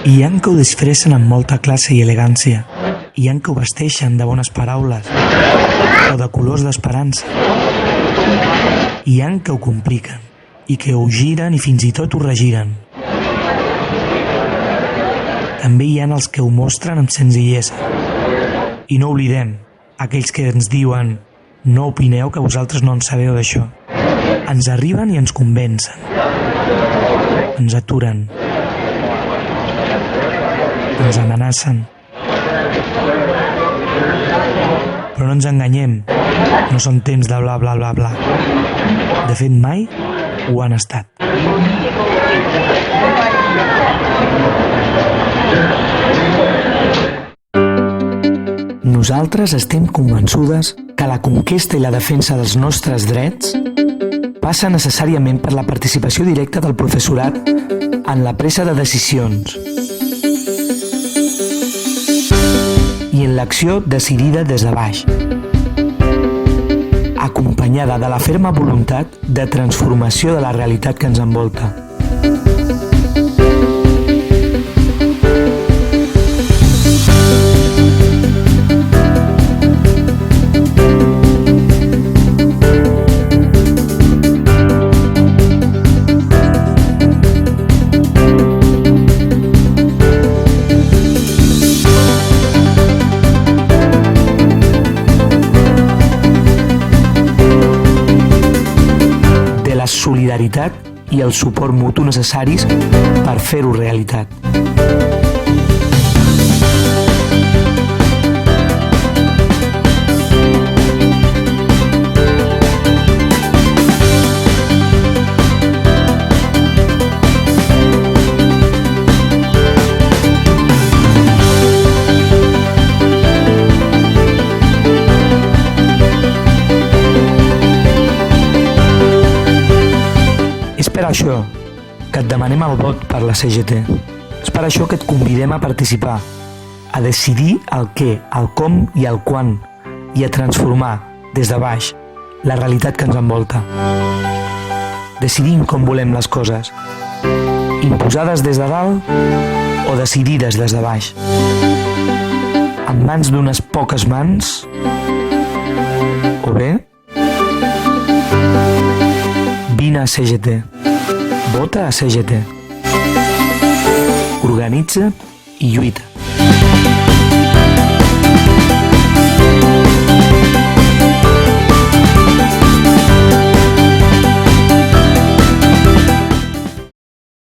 Hi ha que ho disfressen amb molta classe i elegància. Hi ha que ho vesteixen de bones paraules o de colors d'esperança. Hi ha que ho compliquen i que ho giren i fins i tot ho regiren. També hi ha els que ho mostren amb senzillesa. I no oblidem aquells que ens diuen no opineu que vosaltres no en sabeu d'això. Ens arriben i ens convencen. Ens aturen. Ens amenacen. Però no ens enganyem, no són temps de bla bla bla bla. De fet, mai ho han estat. Nosaltres estem convençudes que la conquesta i la defensa dels nostres drets passa necessàriament per la participació directa del professorat en la presa de decisions i en l'acció decidida des de baix, acompanyada de la ferma voluntat de transformació de la realitat que ens envolta. Solidaritat i el suport mutu necessaris per fer-ho realitat. És per això que et demanem el vot per la CGT. És per això que et convidem a participar, a decidir el què, el com i el quan, i a transformar, des de baix, la realitat que ens envolta. Decidim com volem les coses, imposades des de dalt o decidides des de baix. En mans d'unes poques mans, o bé, vine a CGT. Vota a CGT. Organitza i lluita.